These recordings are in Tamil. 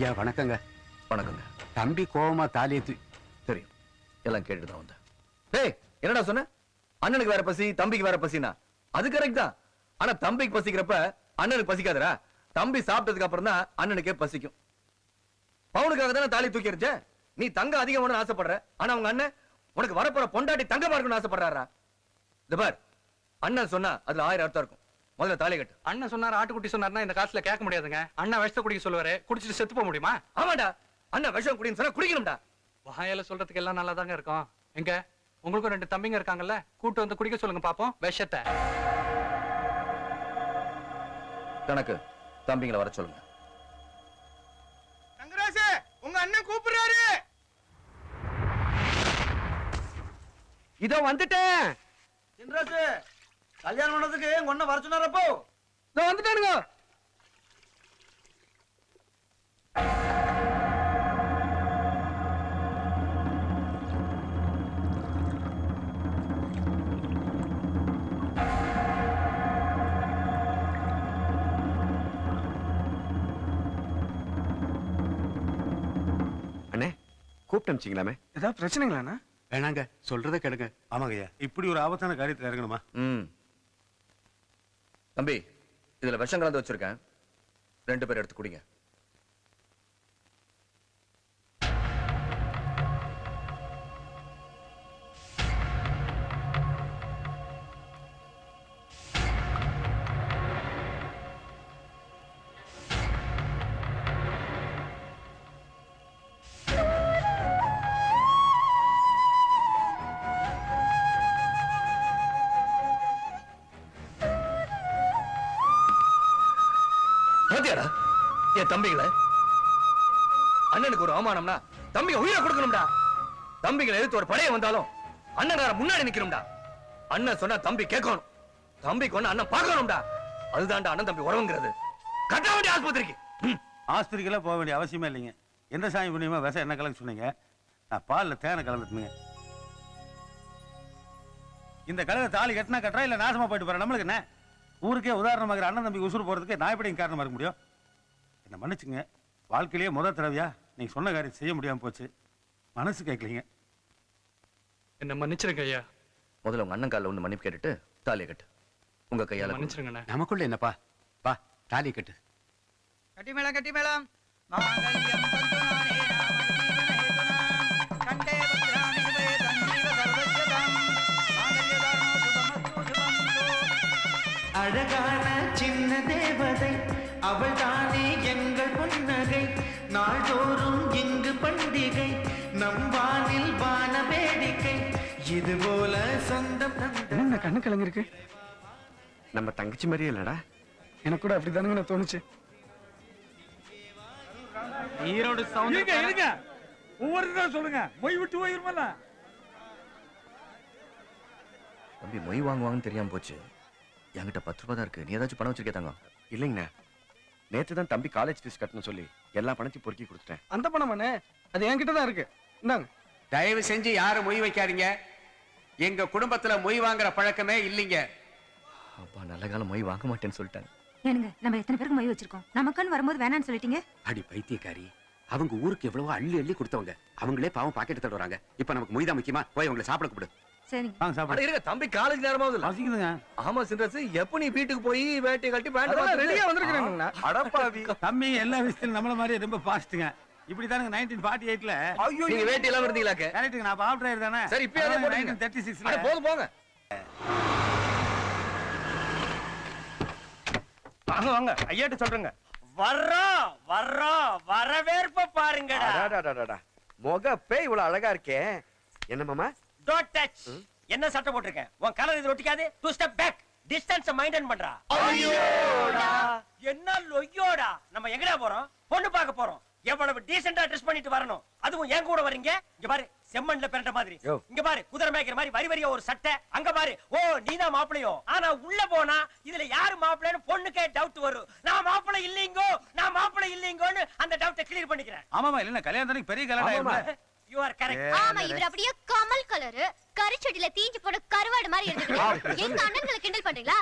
ஐயா வணக்கங்க. வணக்கங்க. தம்பி கோவமா தாலியத்து தெரியும், எல்லாம் கேட்டுதான் வந்தேன். டேய், என்னடா சொன்ன? அண்ணனுக்கு வேற பசி, தம்பிக்கு வேற பசினா அது கரெக்ட் தான். ஆனா தம்பிக்கு பசிக்கிறப்ப அண்ணனுக்கு பசிக்காதரா? தம்பி சாப்பிட்டதுக்கு அப்புறம் தான் அண்ணனுக்கே பசிக்கும். பவுனுக்காக தானே தாலி தூக்கி எறிஞ்ச. நீ தங்க அதிகம் வேணும்னு ஆசைப்படுற, ஆனா உங்க அண்ணன் உனக்கு வரப்போற பொண்டாட்டி தங்கமா இருக்கணும்னு ஆசைப்படுறாரா? இந்த பார், அண்ணன் சொன்னா அதுல 1000 அர்த்தம் இருக்கும். முதல்ல தாலி கட்டு. அண்ணன் சொன்னார், ஆட்டுக்குட்டி சொன்னார்னா இந்த காசுல கேட்க முடியாதுங்க. அண்ணன் விஷத்தை குடிக்க சொல்லுவாரு, குடிச்சிட்டு செத்து போக முடியுமா? ஆமாடா, அண்ணன் விஷம் குடின்னு சொன்னா குடிக்கணும்டா. வாயால சொல்றதுக்கு எல்லாம் நல்லா தாங்க இருக்கும். எங்க உங்களுக்கும் 2 தம்பிங்க இருக்காங்கல்ல, கூட்டு வந்து குடிக்க சொல்லுங்க பாப்போம் விஷத்தை. கணக்கு தம்பிங்களை வர சொல்லுங்க. தங்கராசு, உங்க அண்ணன் கூப்பிடுறாரு. இதோ வந்துட்டேன். தங்கராசு, கல்யாணம் பண்ணதுக்கு உங்க அண்ணன் வர சொன்னாரப்போ. இதோ வந்துட்டானுங்க. கூப்பிட்டு ஏதாவது பிரச்சனைங்களா? வேணாங்க, சொல்றத கேளுங்க. ஆமாங்கய்யா, இப்படி ஒரு ஆபத்தான காரியத்தில் இறங்கணுமா? தம்பி, இதுல விஷம் கலந்து வச்சிருக்கேன், 2 பேர் எடுத்து குடிங்க. என் தம்பிகளை அண்ணனுக்கு ஒரு அவமானம்னா தம்பிங்க உயிரை கொடுக்கணும்டா. தம்பிகளை எதிர்த்து ஒரு படைய வந்தாலும் அண்ணன் முன்னாடி நிக்கணும்டா. அண்ணன் சொன்னா தம்பி கேட்கணும், தம்பிக்கு ஒண்ணு அண்ணன் பார்க்கணும்டா. அதுதான்டா அண்ணன் தம்பி உறவுங்கிறது. கட்ட வேண்டிய ஆஸ்பத்திரிக்கு. ஆஸ்பத்திரிக்கெல்லாம் போக வேண்டிய அவசியமே இல்லைங்க. எந்த சாமி புண்ணியமா விஷம் என்ன கலந்து சொன்னீங்க? நான் பால்ல தேனை கலந்துட்டுங்க. இந்த கலவை தாலி கட்டினா கட்டுறா இல்ல நாசமா போயிட்டு போறேன். நம்மளுக்கு என்ன? ஊருக்கே உதாரணமாக அண்ணன் தம்பி உசுறு போறதுக்கு நான் எப்படி காரணமா இருக்க முடியும்? என்ன மன்னிச்சுங்க, வாழ்க்கையிலேயே முதல் தடவையா நீங்க சொன்ன காரியம் செய்ய முடியாம போச்சு. மனசு கேட்கலீங்க. என்ன மன்னிச்சிருங்க ஐயா. முதல்ல உங்க அண்ணன் காலில் வந்து மன்னிப்பு கேட்டுட்டு தாலியை கட்டு. உங்க கையால மன்னிச்சிருங்க. நமக்குள்ள என்னப்பா, வா தாலி கட்டு. கட்டி மேளம், கட்டி மேளம். மாங்கல்யம் தந்துநானே நாமஜீவனேதுனா கண்டே பத்ராணி சுபே தஞ்சீவ சர்வஜ்யதாம் மாங்கல்யதானோ சுபமஸ்து சுபம்சோ. அழகான சின்ன தேவதை அவள் தானே எங்கள் புன்னகை. நாள்தோறும் இங்கு பண்டிகை, நம் வானில் வான வேடிக்கை. இது போல சொந்தம் என்ன கண்ணு கலங்கிருக்கு? நம்ம தங்கச்சி மாதிரியே இல்லடா. எனக்கு கூட அப்படிதானுங்க தோணுச்சு. ஈரோடு சவுண்ட் இருங்க. ஒவ்வொரு சொல்லுங்க, மொய் விட்டு போயிருமல்ல. தம்பி மொய் வாங்குவாங்கன்னு தெரியாம போச்சு. என்கிட்ட 10 ரூபாய் தான் இருக்கு. நீ ஏதாச்சும் பணம் வச்சிருக்கே தாங்க? இல்லைங்கண்ணா, நேற்று தான் தம்பி காலேஜ் ஃபீஸ் கட்டணும் சொல்லி எல்லா பணத்தையும் பொறுக்கி கொடுத்துட்டேன். அந்த பணம் அது என்கிட்ட தான் இருக்கு. இந்தாங்க. தயவு செஞ்சு யாரும் மொய் வைக்காதீங்க. எங்க குடும்பத்துல மொய் வாங்குற பழக்கமே இல்லைங்க. அப்பா நல்ல காலம் மொய் வாங்க மாட்டேன்னு சொல்லிட்டாங்க. ஏனுங்க, நம்ம எத்தனை பேருக்கு மொய் வச்சிருக்கோம்? நமக்குன்னு வரும்போது வேணான்னு சொல்லிட்டீங்க. அடி பைத்தியக்காரி, அவங்க ஊருக்கு எவ்வளவோ அள்ளி அள்ளி கொடுத்தவங்க. அவங்களே பாவம் பாக்கெட் தடுறாங்க. இப்ப நமக்கு மொய் தான் முக்கியமா? போய் அவங்களை சாப்பிட கூப்பிடு. சரிங்க. வாங்க சாப்பிடு. இருங்க, தம்பி காலேஜ் நேரமாவது வாசிக்குதுங்க. ஆமா சின்ரஸ், எப்ப நீ வீட்டுக்கு போய் வேட்டையை கட்டி பேண்ட் ரெடியா வந்திருக்கேன். அடப்பாவி, தம்பி எல்லா விஷயத்திலும் நம்மள மாதிரி ரொம்ப பாஸ்ட்டுங்க. இப்படி தானுங்க 1948ல நீங்க வேட்டி எல்லாம் இருந்தீங்களாக்க? கரெக்ட்டுங்க. நான் ஆஃப் டிரைவர் தானே. சரி, இப்போ அதே போடுங்க. 1936ல போங்க போங்க. வாங்க வாங்க, ஐயாட்ட சொல்றேங்க. வர்றோம் வரவேற்ப பாருங்கடா. முகப்பே இவ்வளவு அழகா இருக்கே. என்ன மாமா? Don't touch. என்ன சட்டை போட்டுருக்கேன்? உன் கலர் இது ஒட்டிக்காது. 2 ஸ்டெப் பேக். டிஸ்டன்ஸ் மெயின்டைன் பண்றா. ஐயோடா, என்ன லொய்யோடா. நம்ம எங்கடா போறோம்? பொண்ணு பார்க்க போறோம். எவ்வளவு டீசென்ட்டா ட்ரெஸ் பண்ணிட்டு வரணும். அதுவும் ஏன் கூட வரீங்க. இங்க பாரு, செம்மண்ல பெரண்ட மாதிரி. இங்க பாரு, குதிரை மேய்க்கிற மாதிரி வரி வரியா ஒரு சட்டை. அங்க பாரு, ஓ நீதான் மாப்பிளையோ. ஆனா உள்ள போனா இதுல யாரு மாப்பிளைன்னு பொண்ணுக்கே டவுட் வரும். நான் மாப்பிளை இல்லீங்கோன்னு அந்த டவுட்டை கிளியர் பண்ணிக்கிறேன். ஆமாமா, இல்ல கல்யாணத்துக்கு பெரிய கல்யாணம். You are correct. ஆமா, இவர் அப்படியே கமல் கலர் கரிச்சடியில தீஞ்சு போன கருவாடு மாதிரி இருந்துட்டு எங்க அண்ணன்களை கிண்டல் பண்றீங்களா?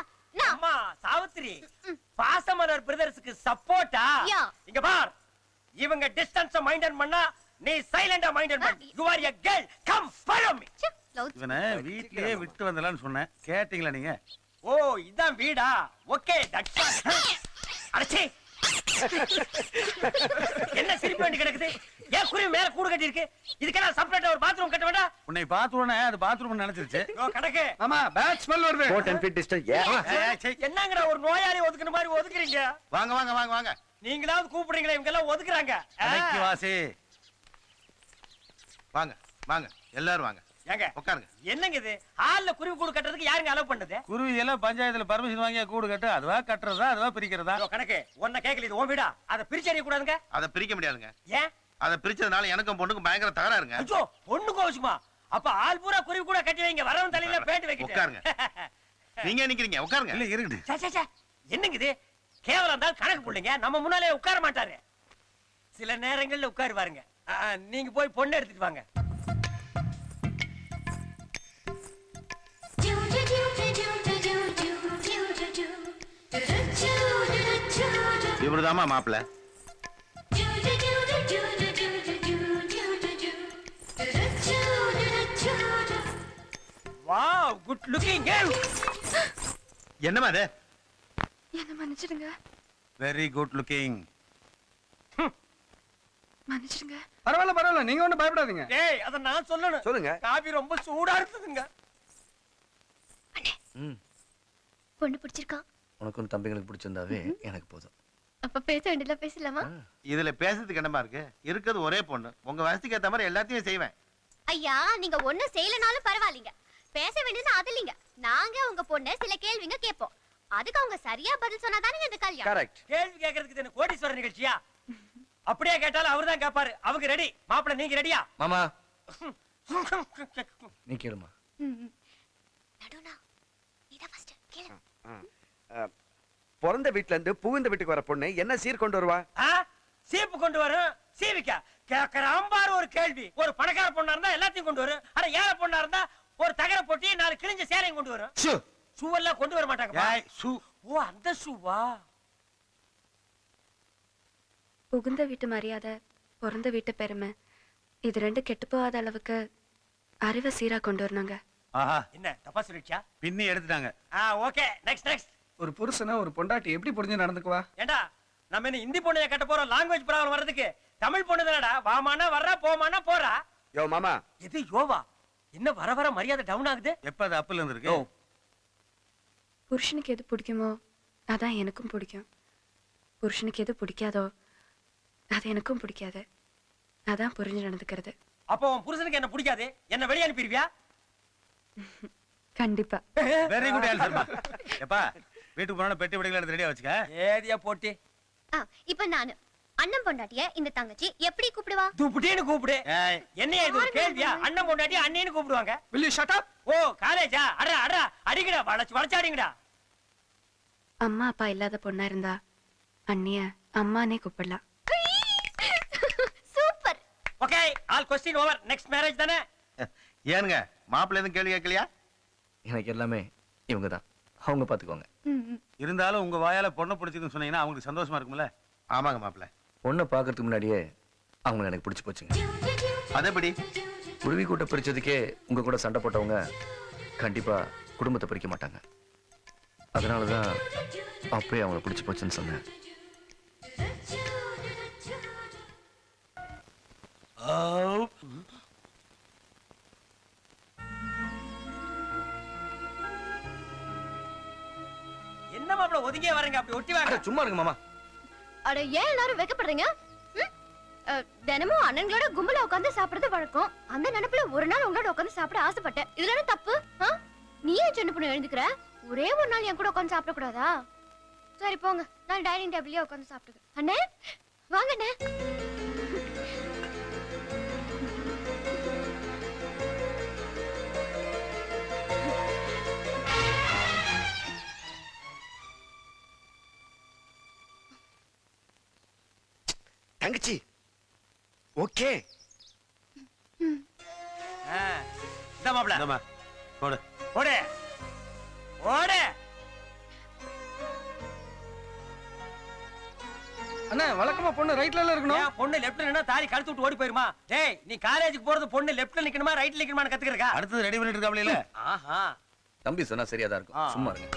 அம்மா சாவித்ரி, பாசமலர் பிரதர்ஸ்க்கு சப்போர்ட்டா? இங்க பார், இவங்க டிஸ்டன்ஸ் மெயின்டைன் பண்ணா நீ சைலண்டா மெயின்டைன் பண்ணு. You are a girl, come follow me. இவனை வீட்லயே விட்டு வந்தலாம்னு சொன்னேன், கேட்டீங்களா நீங்க? ஓ இதான் வீடா? Okay that's all. அடச்சே என்ன சிரிப்பு வேண்டி கிடக்குது? ஏன் குருவி மேல கூடு கட்டி இருக்கு? இதுக்கெல்லாம் செப்பரேட்டா ஒரு பாத்ரூம் கட்ட வேண்டாம்? உன்னை பார்த்துவனே அது பாத்ரூம் நினைச்சிருச்சு. ஓ கணக்கு. ஆமா பேட் ஸ்மெல் வருது. 10 feet distance. என்னங்கடா ஒரு நோயாளி ஒதுக்குன மாதிரி ஒதுக்குறீங்க? வாங்க வாங்க வாங்க வாங்க. நீங்களாவது கூப்பிடுறீங்களா? இவங்க எல்லாம் ஒதுக்குறாங்க. அடக்கி வாசி. வாங்க வாங்க எல்லாரும் வாங்க. ஏங்க உட்காருங்க. என்னங்க இது? ஹால்ல குருவி கூடு கட்டுறதுக்கு யாருங்க அலோவ் பண்ணது? குருவி எல்லாம் பஞ்சாயத்துல பர்மிஷன் வாங்கியா கூடு கட்டு, அதுவா கட்டுறதா அதுவா பிரிக்கிறதா? ஓ கணக்கு. உன்ன கேக்கல, இது உன் வீடா? அத பிரிச்சு எறிய கூடாதுங்க. அதை பிரிக்க முடியாதுங்க. ஏன்? அதை பிரிச்சதுனால எனக்கும் பொண்ணுக்கும் பயங்கர தகராறுங்க. ஐயோ பொண்ணு கோச்சுமா? அப்ப ஆள் பூரா குருவி கூட கட்டி வைங்க, வரவன் தலையில பேண்ட் வைக்கிட்டு. உட்காருங்க. நீங்க நிக்கிறீங்க, உட்காருங்க. இல்ல இருக்குது. சே என்னங்க இது? கேவலம் தான் கணக்கு புள்ளைங்க நம்ம முன்னாலே உட்கார மாட்டாரு. சில நேரங்கள்ல உட்காருவாருங்க. நீங்க போய் பொண்ணு எடுத்துட்டு வாங்க. இவருதாமா மாப்பிள்ள. Wow good looking girl. என்னமா அது? என்ன மன்னிச்சிடுங்க, வெரி குட் லுக்கிங். மன்னிச்சிடுங்க. பரவாயில்ல பரவாயில்ல, நீங்க ஒண்ணும் பயப்படாதீங்க. டேய் அத நான் சொல்லணும். சொல்லுங்க. காபி ரொம்ப சூடா இருக்குதுங்க. பொண்ணு பிடிச்சிருக்கா? உனக்கும் தம்பிங்களுக்கு பிடிச்சிருந்தாவே எனக்கு போதும். அப்ப பேச வேண்டியதா பேசலாமா? இதுல பேசுறதுக்கு என்னமா இருக்கு? இருக்கிறது ஒரே பொண்ணு. உங்க வசதிக்கு ஏத்த மாதிரி எல்லாத்தையும் செய்வேன். ஐயா நீங்க ஒண்ணும் செய்யலனாலும் பரவாயில்லைங்க. பேச வேண்டியது அது இல்லைங்க. நாங்க உங்க பொண்ணு சில கேள்விங்க கேட்போம். அதுக்கு அவங்க சரியா பதில் சொன்னாதானே இந்த கல்யாணம். கரெக்ட். கேள்வி கேட்கறதுக்கு என்ன கோடீஸ்வர நிகழ்ச்சியா? அப்படியே கேட்டாலும் அவர்தான் கேட்பாரு. அவங்க ரெடி. மாப்பிள நீங்க ரெடியா? மாமா நீ கேளுமா. நடுனா நீதான் ஃபர்ஸ்ட் கேளு. பிறந்த வீட்ல இருந்து புகுந்த வீட்டுக்கு வர பொண்ணு என்ன சீர் கொண்டு வருவா? சீப்பு கொண்டு வரும். சீவிக்கா கேக்குறான் பாரு ஒரு கேள்வி. ஒரு பணக்கார பொண்ணா இருந்தா எல்லாத்தையும் கொண்டு வரும். ஆனா ஏழை பொண்ணா இருந்தா ஒரு தகர போட்டி 4 கிழிஞ்ச சேலையும் கொண்டு வரும். ஷூ எல்லாம் கொண்டு வர மாட்டாங்க. ஷூ. ஓ அந்த ஷூவா? புகுந்த வீட்டு மரியாதை, பிறந்த வீட்டு பெருமை, இது ரெண்டு கெட்டு போகாத அளவுக்கு அறிவை சீரா கொண்டு வரணுங்க. ஆஹா என்ன தப்பா சொல்லிடுச்சா? பின்னி எடுத்துட்டாங்க. Okay next. ஒரு புருஷனை ஒரு பொண்டாட்டி எப்படி புரிஞ்சு நடந்துக்குவா? ஏண்டா நம்ம என்ன ஹிந்தி பொண்ணைய கட்ட போறோம்? லாங்குவேஜ் ப்ராப்ளம் வர்றதுக்கு தமிழ் பொண்ணு தானடா. வாமானா வர்றா, போமானா போறா. யோ மாமா. இது யோவா? என்ன வர வர மரியாதை டவுன் ஆகுது? எப்ப அது அப்பில் இருந்திருக்கு? புருஷனுக்கு எது பிடிக்குமோ அதான் எனக்கும் பிடிக்கும். புருஷனுக்கு எது பிடிக்காதோ அது எனக்கும் பிடிக்காது. அதான் புரிஞ்சு நடந்துக்கிறது. அப்போ உன் புருஷனுக்கு என்ன பிடிக்காது, என்ன வெளியே அனுப்பிடுவியா? கண்டிப்பா. வெரி குட் ஆன்சர்மா. எப்பா வீட்டுக்கு போனா பெட்டி விடைகளை எடுத்து ரெடியா வச்சுக்க. ஏதியா போட்டி. இப்ப நானு அண்ணன் பொண்டாட்டிய இந்த தங்கச்சி எப்படி கூப்பிடுவா? துப்புட்டின்னு கூப்பிடு. என்னையா இது ஒரு கேள்வியா? அண்ணன் பொண்டாட்டி அண்ணின்னு கூப்பிடுவாங்க. will you shut up? ஓ காலேஜா? அடடா அடிங்கடா, வளைச்சாடிங்கடா. அம்மா அப்பா இல்லாத பொண்ணா இருந்தா அண்ணிய அம்மானே கூப்பிடலாம். Super. Okay all question over. Next marriage தானே? ஏனுங்க மாப்பிள்ள எதுவும் கேள்வி கேட்கலையா? எனக்கு எல்லாமே இவங்க தான். அவங்க பாத்துக்கோங்க. இருந்தாலும் உங்க வாயால பொண்ணை பிடிச்சிருக்குன்னு சொன்னீங்கன்னா அவங்களுக்கு சந்தோஷமா இருக்கும்ல? ஆமாங்க மாப்பிள்ள. பொண்ணை பாக்குறதுக்கு முன்னாடியே அவங்க எனக்கு பிடிச்சு போச்சுங்க. அதேபடி குருவி கூட்ட பிரிச்சதுக்கே உங்க கூட சண்டை போட்டவங்க கண்டிப்பா குடும்பத்தை பிரிக்க மாட்டாங்க. அதனாலதான் அப்பயே அவங்களை பிடிச்சு போச்சுன்னு சொன்னேன். என்ன மாப்பிள ஒதுங்கியே வரீங்க? அப்படி ஒட்டி வாங்க. சும்மா இருங்க மாமா. அட ஏன் எல்லாரும் வெக்கப்படுறீங்க? தினமும் அண்ணன்களோட கும்பல உட்கார்ந்து சாப்பிடுறது வழக்கம். அந்த நினைப்புல ஒரு நாள் உங்களோட உட்கார்ந்து சாப்பிட ஆசைப்பட்டேன். இதுல என்ன தப்பு? நீ ஏன் சின்ன பொண்ணு எழுந்துக்கிற? ஒரே ஒரு நாள் என் கூட உட்கார்ந்து சாப்பிட கூடாதா? சரி போங்க, நான் டைனிங் டேபிள்லயே உட்கார்ந்து சாப்பிட்டுக்கிறேன். அண்ணே வாங்க அண்ணே. தங்கச்சி ஓகே. இந்த மாப்பிள இந்தம்மா, போடு. ஓடு ஓடு. அண்ணா வழக்கமா பொண்ணு ரைட்ல இருக்கணும். ஏன் பொண்ணு லெஃப்ட்ல நின்னா தாலி கழுத்து விட்டு ஓடி போயிருமா? டேய் நீ காலேஜுக்கு போறது பொண்ணு லெஃப்ட்ல நிக்கணுமா ரைட்ல நிக்கணுமான்னு கத்துக்கிறக்கா? அடுத்தது ரெடி பண்ணிட்டு இருக்காப்ல இல்ல? ஆஹா. தம்பி சொன்னா சரியா தான் இருக்கும். சும்மா இருங்க.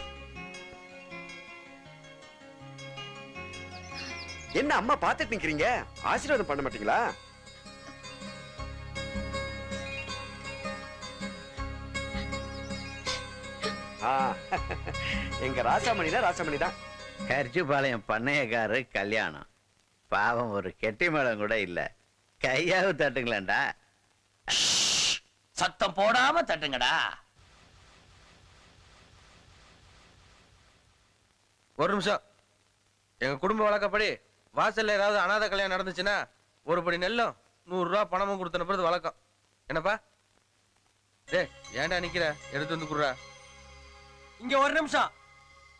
என்ன அம்மா பாத்துட்டு நிக்கிறீங்க? ஆசீர்வாதம் பண்ண மாட்டீங்களா? எங்க ராசாமணி தான். கரிச்சிபாளையம் பண்ணையக்காரு கல்யாணம். பாவம் ஒரு கெட்டி மேளம் கூட இல்ல. கையாவது தட்டுங்களேன்டா. சத்தம் போடாம தட்டுங்கடா. ஒரு நிமிஷம். எங்க குடும்ப வழக்கப்படி வாசல்ல ஏதாவது அனாதை கல்யாணம் நடந்துச்சுன்னா ஒரு படி நெல்லும் 100 ரூபா பணமும் கொடுத்தனுப்புறது வழக்கம். என்னப்பா? டேய் ஏன்டா நிக்கிற? எடுத்து வந்து குடுறா. இங்க ஒரு நிமிஷம்.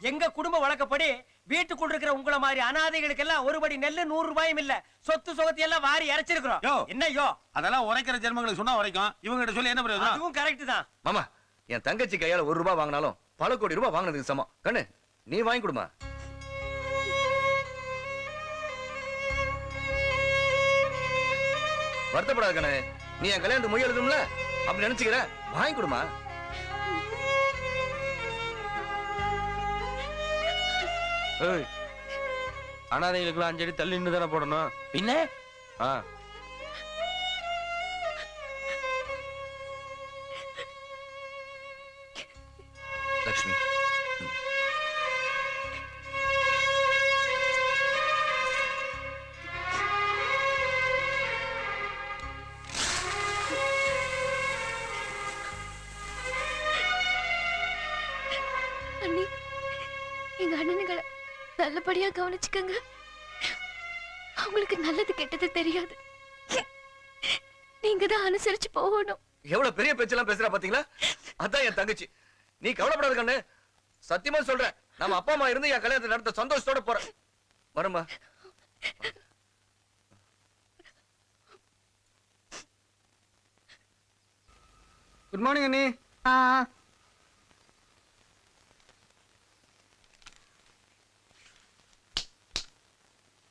எங்க குடும்ப வழக்கப்படி வீட்டுக்குள்ள இருக்கிற உங்கள மாதிரி அனாதைகளுக்கு எல்லாம் ஒரு படி நெல்லு 100 ரூபாயும் இல்ல, சொத்து சொகத்தி எல்லாம் வாரி இறைச்சிருக்கிறோம். என்ன யோ? அதெல்லாம் உரைக்கிற ஜென்மங்களுக்கு சொன்னா உரைக்கும். இவங்க கிட்ட சொல்லி என்ன பிரயோஜனம்? அதுவும் கரெக்ட் தான். மாமா, என் தங்கச்சி கையால 1 ரூபாய் வாங்கினாலும் பல கோடி ரூபாய் வாங்கினதுக்கு சமம். கண்ணு நீ வாங்கி கொடுமா. வருத்தப்படாத கண்ணு. நீ என் கல்யாணத்துக்கு மொய் எழுதும்ல, அப்படி நினைச்சுக்கிற. வாங்கி கொடுமா. அனாதைகளுக்குலாம் 5 அடி தள்ளி நின்று தானே போடணும். பின்ன லட்சுமி அண்ணி, எங்க அண்ணனுங்களை நல்லபடியா கவனிச்சுக்கங்க. அவங்களுக்கு நல்லது கெட்டது தெரியாது. நீங்க தான் அனுசரிச்சு போகணும். எவ்வளவு பெரிய பேச்செல்லாம் பேசுறா பாத்தீங்களா? அதான் என் தங்கச்சி. நீ கவலைப்படாத கண்ணு. சத்தியமா சொல்றேன், நம்ம அப்பா அம்மா இருந்து என் கல்யாணத்தை நடத்த சந்தோஷத்தோட போறேன். வருமா? குட் மார்னிங் அண்ணி.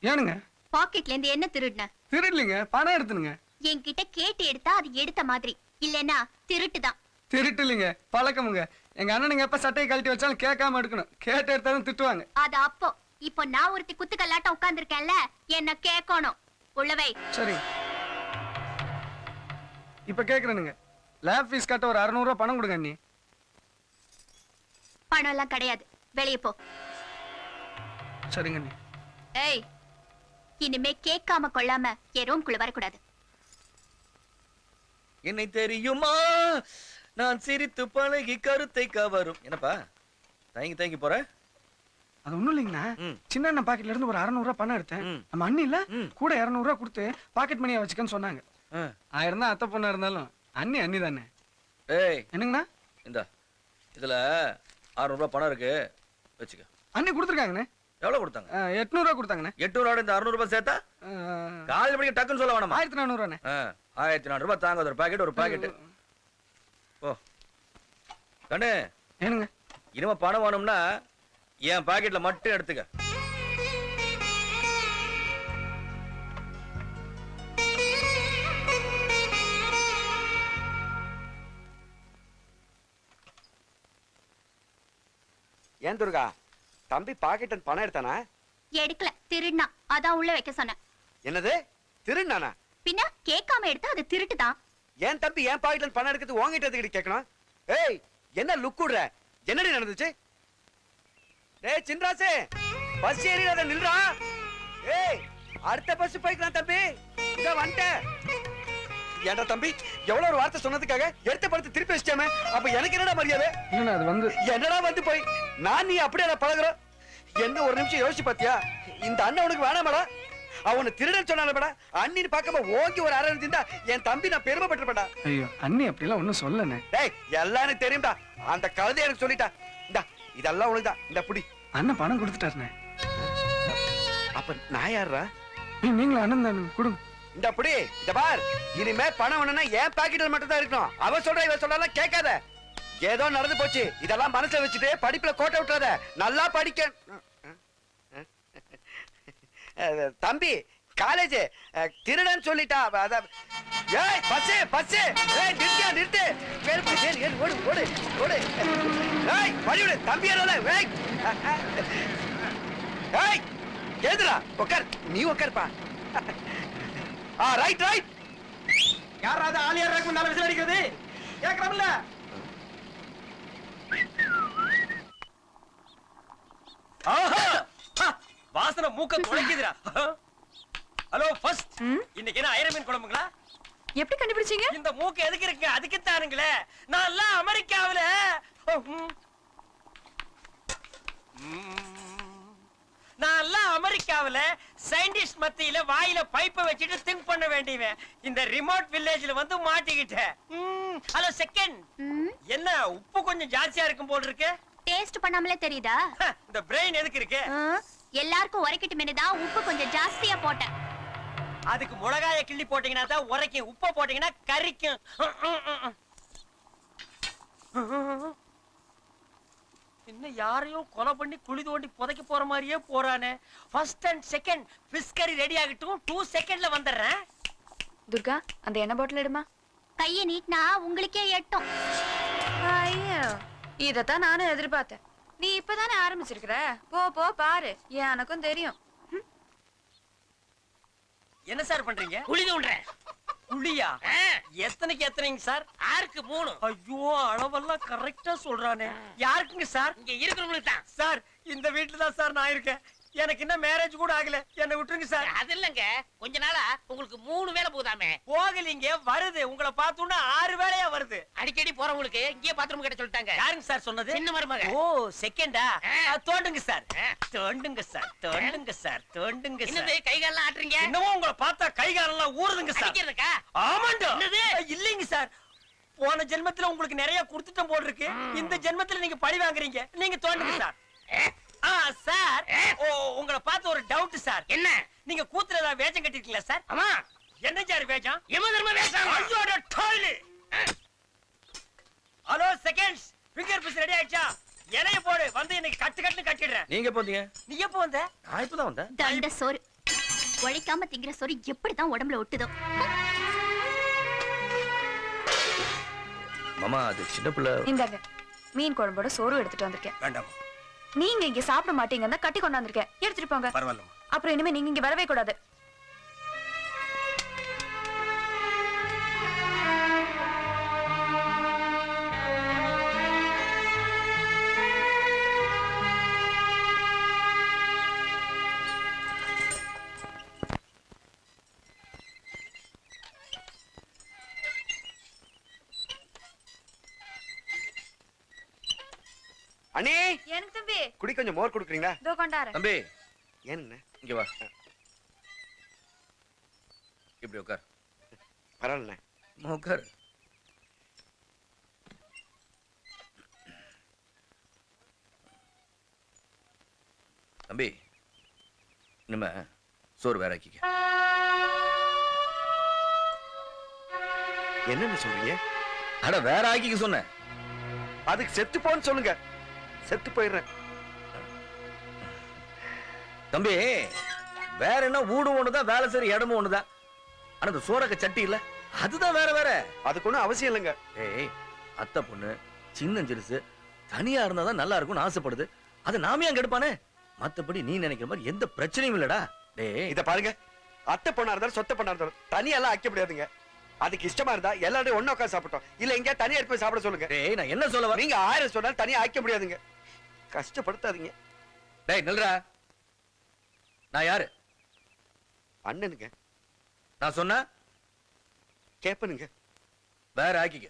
ஏனுங்க? பாக்கெட்ல இருந்து என்ன திருடுன? திருடலிங்க, பணம் எடுத்துனுங்க. என்கிட்ட கேட்டு எடுத்தா அது எடுத்த மாதிரி, இல்லனா திருட்டுதான். திருட்டு இல்லைங்க, பழக்கமுங்க. எங்க அண்ணனுங்க எப்ப சட்டையை கழட்டி வச்சாலும் கேட்காம எடுக்கணும். கேட்டு எடுத்தாலும் திட்டுவாங்க. அது அப்போ. இப்போ நான் ஒருத்தி குத்துக்கல்லாட்ட உட்கார்ந்திருக்கேன்ல, என்ன கேட்கணும். உள்ளவை. சரி, இப்ப கேக்குறேனுங்க. லேப் ஃபீஸ் கட்ட ஒரு 600 ரூபாய் பணம் கொடுங்க அண்ணி. பணம் எல்லாம் கிடையாது, வெளியே போ. சரிங்க அண்ணி. ஏய், இனிமே கேட்காம கொள்ளாம என் ரூம்குள்ள வரக்கூடாது. என்னை தெரியுமா நான் சிரித்து பழகி கருத்தை கவரும். என்னப்பா தயங்கி போற? அது ஒண்ணும் இல்லைங்கண்ணா. சின்ன அண்ணன் பாக்கெட்ல இருந்து ஒரு 600 ரூபாய் பணம் எடுத்தேன். நம்ம அண்ணி இல்ல கூட 200 ரூபாய் கொடுத்து பாக்கெட் மணியா வச்சுக்கன்னு சொன்னாங்க. 1000 தான் அத்தை பொண்ணா இருந்தாலும் அண்ணி அண்ணி தானே. ஏய் என்னங்கண்ணா? இந்த இதுல 600 ரூபாய் பணம் இருக்கு, வச்சுக்க. அண்ணி கொடுத்துருக்காங்கண்ணே. எவ்வளவு கொடுத்தாங்க? 800 ரூபாய் கொடுத்தாங்கண்ணே. 800 இந்த 600 ரூபாய் சேர்த்தா காலையில மணிக்கு டக்குன்னு சொல்ல வேணாமா? 1400 ரூபாண்ணே. 1400 ரூபாய் தாங்க. ஒரு பாக்கெட் ஓ கண்ணு. ஏனுங்க? இனிமே பணம் வேணும்னா என் பாக்கெட்ல மட்டும் எடுத்துக்க. ஏன் துர்கா, தம்பி பாக்கெட் பணம் எடுத்தானா? எடுக்கல, திருடுனா. அதான் உள்ள வைக்க சொன்னேன். என்னது திருநானா? பின்ன கேட்காம எடுத்தா அது திருட்டுதான். ஏன் தம்பி என் பாக்கெட்ல பணம் எடுக்கிறது உங்ககிட்ட எதுக்கு கேட்கணும்? ஏய் என்ன லுக் விடுற? என்னடி நடந்துச்சு? டேய் சின்ராசே, பஸ் ஏறிடாத நில்றா. ஏய் அடுத்த பஸ் போய்க்கலாம் தம்பி, இத வந்துட்டேன். ஏன்டா தம்பி எவ்வளவு ஒரு வார்த்தை சொன்னதுக்காக எடுத்த படத்தை திருப்பி வச்சிட்டாமே, அப்ப எனக்கு என்னடா மரியாதை? இல்லண்ணா, அது வந்து என்னடா வந்து போய் நான் நீ அப்படியே பழகுறோம். என்ன ஒரு நிமிஷம் யோசிச்சு பாத்தியா? இந்த அண்ணன் உனக்கு வேணாமடா? அவனை திருடன் சொன்னாலடா, அண்ணின்னு பார்க்காம ஓங்கி ஒரு அரை இருந்தா என் தம்பி நான் பெருமைப்பட்டிருப்பேன்டா. ஐயோ அண்ணி அப்படிலாம் ஒண்ணும் சொல்லண்ணே. டேய் எல்லாம் எனக்கு தெரியும்டா, அந்த கழுதை எனக்கு சொல்லிட்டா. இந்தா இதெல்லாம் உனக்குதான், இந்த புடி. அண்ணன் பணம் கொடுத்துட்டாருண்ணே. அப்ப நான் யாரா? நீங்களும் அண்ணன் தானே, கொடுங்க. இந்த புடி. இந்த பார், இனிமே பணம் வேணும்னா என் பாக்கெட்ல மட்டும் தான் இருக்கணும். அவ சொல்ற இவ சொல்லலாம் கேட்காத. ஏதோ நடந்து போச்சு, இதெல்லாம் மனசுல வச்சுட்டு படிப்புல கோட்டை விட்டுறாத. நல்லா படிக்க. தம்பி காலேஜ் திருடன் சொல்லிட்டா ஏய் பஸ் பஸ் ஏய் நிறுத்து ஏய் ஓடு ஓடு ஓடு ஏய் வழிவிடு தம்பி ஏய் ஏய் ஏதுடா உட்கார் நீ உட்கார்ப்பா ரைட் ரைட் யாராவது ஆலியார் ரேக் முன்னால விசில் அடிக்கிறது கேக்குறோம்ல வாசனை மூக்க துளைக்குதுடா ஹலோ ஃபர்ஸ்ட் இன்னைக்கு என்ன ஐரமீன் குழம்புங்களா எப்படி கண்டுபிடிச்சீங்க இந்த மூக்கு எதுக்கு இருக்கு அதுக்கு தானுங்களே நான் எல்லாம் அமெரிக்காவுல நான் எல்லாம் அமெரிக்காவுல சயின்டிஸ்ட் மத்தியில வாயில பைப்பை வச்சுட்டு திங்க் பண்ண வேண்டியவன் இந்த ரிமோட் வில்லேஜ்ல வந்து மாட்டிக்கிட்டேன் ஹலோ செகண்ட் என்ன உப்பு கொஞ்சம் ஜாஸ்தியா இருக்கும் போல இருக்கு டேஸ்ட் பண்ணாமலே தெரியுதா இந்த பிரெயின் எதுக்கு இருக்கு எல்லாருக்கும் உரைக்கட்டுமே தான் உப்பு கொஞ்சம் ஜாஸ்தியா போட்டேன் அதுக்கு மிளகாய கிள்ளி போட்டீங்கன்னா தான் உரைக்கும் உப்பை போட்டீங்கன்னா கரிக்கும் இன்னும் யாரையும் கொலை பண்ணி குழி தோண்டி புதைக்க போற மாதிரியே போறானே ஃபர்ஸ்ட் அண்ட் செகண்ட் ஃபிஷ் கறி ரெடி ஆகட்டும் 2 செகண்ட்ல வந்துடுறேன் துர்கா அந்த எண்ணெய் பாட்டில் எடுமா கையை நீட்டினா உங்களுக்கே எட்டும் ஐயோ இதத்தான் நானும் எதிர்பார்த்தேன் நீ இப்பதானே ஆரம்பிச்சிருக்கிற போ போ பாரு எனக்கும் தெரியும் என்ன சார் பண்றீங்க குழி தோண்டுறேன் குழியா எத்தனைக்கு எத்தனைங்க சார் 6க்கு 3 ஐயோ அளவெல்லாம் கரெக்டா சொல்றானே யாருக்குங்க சார் இங்க இருக்கிறவங்களுக்கு தான் சார் இந்த வீட்டுல தான் சார் நான் இருக்கேன் எனக்கு இன்னும் மேரேஜ் கூட ஆகல என்ன விட்டுருங்க சார் அது இல்லங்க கொஞ்ச நாளா உங்களுக்கு 3 வேளை போகுதாமே போகலீங்க வருது உங்களை பார்த்தோன்னா 6 வேளையா வருது அடிக்கடி போறவங்களுக்கு இங்கே பாத்ரூம் கிட்ட சொல்லிட்டாங்க யாருங்க சார் சொன்னது சின்ன மருமக ஓ செகண்டா தோண்டுங்க சார் தோண்டுங்க சார் தோண்டுங்க சார் தோண்டுங்க சார் என்னது கை கால்லாம் ஆட்டுறீங்க இன்னமும் உங்களை பார்த்தா கை காலெல்லாம் ஊறுதுங்க சார் அடிக்கிறதுக்கா ஆமாண்டா என்னது இல்லைங்க சார் போன ஜென்மத்துல உங்களுக்கு நிறைய கொடுத்துட்டோம் போல இருக்கு இந்த ஜென்மத்துல நீங்க பழி வாங்குறீங்க நீங்க தோண்டுங்க சார் சார் உங்களை பார்த்து ஒரு டவுட் சார் என்ன நீங்க கூத்துல ஏதாவது வேஷம் கட்டிருக்கீங்களா சார் ஆமா என்ன சார் வேஷம் யம தர்ம வேஷம் ஐயோட டாய்லி ஹலோ செகண்ட்ஸ் ஃபிங்கர் பிஸ் ரெடி ஆயிடுச்சா இலைய போடு வந்து எனக்கு கட்டு கட்டு கட்டிடுறேன் நீங்க எப்போ வந்தீங்க நீ எப்போ வந்த நான் இப்பதான் வந்தேன் தண்ட சோறு உழைக்காம திங்கிற சோறு எப்படிதான் உடம்புல ஒட்டுதோ மாமா அது சின்ன பிள்ளை இந்தாங்க மீன் குழம்போட சோறு எடுத்துட்டு வந்திருக்கேன் வேண்டாம் நீங்க இங்க சாப்பிட மாட்டீங்கன்னா கட்டி கொண்டாந்துருக்கேன் எடுத்துட்டு போங்க பரவாயில்ல அப்புறம் இனிமே நீங்க இங்க வரவே கூடாது அண்ணே எனக்கு தம்பி குடி கொஞ்சம் மோர் குடுக்குறீங்களா இதோ கொண்டாரு தம்பி ஏனுங்க இங்க வா இப்படி உட்கார் பரவாயில்ல உட்கார் தம்பி இனிமே சோறு வேற ஆக்கிக்க என்னன்னு சொல்றீங்க அட வேற ஆக்கிக்க சொன்னேன் அதுக்கு செத்து போன்னு சொல்லுங்க செத்து போயிடுறேன் தம்பி வேற என்ன வீடும் ஒண்ணுதான் வேலை செய்யற இடமும் ஒண்ணுதான் ஆனா இந்த சோறக்க சட்டி இல்ல அதுதான் வேற வேற அதுக்கு ஒண்ணும் அவசியம் இல்லைங்க ஏய் அத்தை பொண்ணு சின்ன சிறுசு தனியா இருந்தாதான் நல்லா இருக்கும்னு ஆசைப்படுது அதை நாமே அங்க எடுப்பானே மத்தபடி நீ நினைக்கிற மாதிரி எந்த பிரச்சனையும் இல்லடா டேய் இத பாருங்க அத்தை பொண்ணா இருந்தாலும் சொத்த பொண்ணா இருந்தாலும் தனியெல்லாம் ஆக்க முடியாதுங்க அதுக்கு இஷ்டமா இருந்தா எல்லாரும் ஒண்ணு உட்காந்து சாப்பிட்டோம் இல்ல எங்க தனியா எடுத்து போய் சாப்பிட சொல்லுங்க டேய் நான் என்ன சொல்ல வரேன் நீங்க 1000 சொன்னாலும் தனியா ஆக்க முடியாதுங்க கஷ்டப்படுத்தாதீங்க டேய் நில்றா நான் யாரு அண்ணனுங்க நான் சொன்ன கேப்பனுங்க வேற ஆக்கிக்க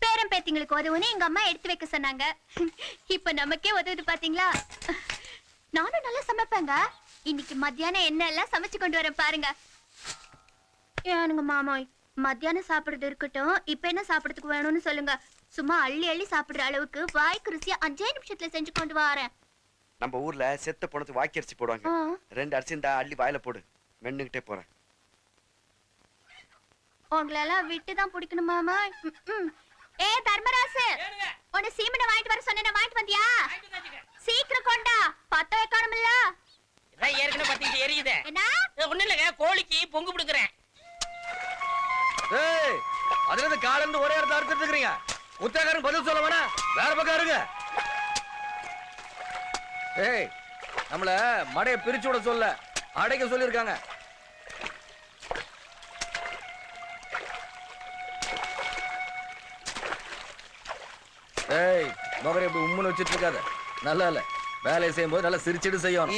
பேரம் பேத்திங்களுக்கு உதவுன்னு எங்க அம்மா எடுத்து வைக்க சொன்னாங்க இப்ப நமக்கே உதவுது பாத்தீங்களா நானும் நல்லா சமைப்பேங்க இன்னைக்கு மத்தியானம் என்ன எல்லாம் சமைச்சு கொண்டு வரேன் பாருங்க ஏனுங்க மாமாய் மத்தியானம் சாப்பிடுறது இருக்கட்டும் இப்ப என்ன சாப்பிடறதுக்கு வேணும்னு சொல்லுங்க சும்மா அள்ளி அள்ளி சாப்பிடுற அளவுக்கு வாய்க்கு ருசியா 5 நிமிஷத்துல செஞ்சு கொண்டு வரேன் நம்ம ஊர்ல செத்த போனது வாக்கி அரிசி போடுவாங்க 2 அரிசி இந்த அள்ளி வாயில போடு மென்னுகிட்டே போறேன் உங்களெல்லாம் விட்டு தான் பிடிக்கணுமாமா? ஏ தர்மராசு, உன்னை சீமெண்ணை வாங்கிட்டு வர சொன்னேன், வாங்கிட்டு வந்தியா? சீக்கிரம் கொண்டா, பத்த வைக்கணும்ல. இதான் ஏற்கனவே பத்திட்டு எரியுதே. என்ன? ஒண்ணு இல்லைங்க, கோழிக்கு பொங்கு பிடுக்குறேன். ஏய், அதுல இருந்து கால இருந்து ஒரே இடத்துல அறுத்துட்டு இருக்கீங்க. உத்தரகாரன் பதில் சொல்ல வேணா, வேற பக்கம் இருங்க. ஏய், நம்மள மடைய பிரிச்சு விட சொல்ல, அடைக்க சொல்லிருக்காங்க. ஏய், மகரை இப்படி உம்முன்னு வச்சிட்டு இருக்காத. நல்லா இல்ல. வேலையை செய்யும் போது நல்லா சிரிச்சிட்டு செய்யணும்.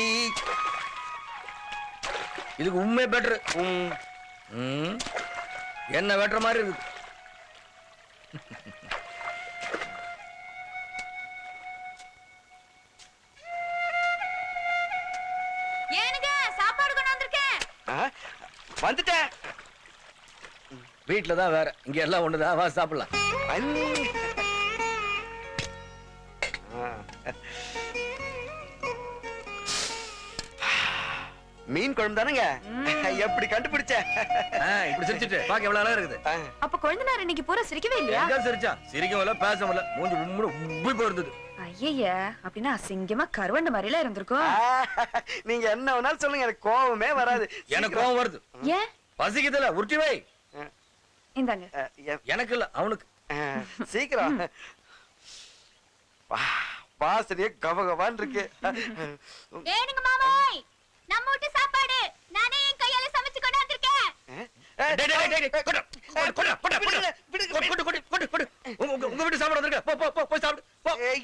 இதுக்கு உண்மை பெட்ரு. என்ன வெட்டுற மாதிரி இருக்கு. ஏனுங்க சாப்பாடு கொண்டு வந்திருக்கேன். வந்துட்டேன். வீட்டுல தான் வேற, இங்க எல்லாம் ஒண்ணுதான். வா சாப்பிடலாம். மீன் குழம்பு தானங்க? எப்படி கண்டுபிடிச்ச? இப்படி சிரிச்சிட்டு பாக்க எவ்வளவு அழகா இருக்குது. அப்ப குழந்தைனார் இன்னைக்கு பூரா சிரிக்கவே இல்லையா? எங்க சிரிச்சா? சிரிக்கவும் இல்ல, பேசவும் இல்ல. மூஞ்சி உம்முன்னு உப்பி போயிருந்தது. ஐயா, அப்படின்னா அசிங்கமா கருவண்ட மாதிரில இருந்திருக்கும். நீங்க என்ன வேணாலும் சொல்லுங்க, எனக்கு கோவமே வராது. எனக்கு கோவம் வருது. ஏன்? பசிக்குதுல, உருட்டி வை. இந்தாங்க. எனக்கு இல்ல, அவனுக்கு. சீக்கிரம். வாசனையே கவகவான் இருக்கு. ஏனுங்க மாமாய், நம்ம வீட்டு சாப்பாடு நானே என் கையால சமைச்சு கொண்டு வந்திருக்கேன். உங்க வீட்டு சாப்பிட வந்திருக்க. போ போ போய் சாப்பிடு.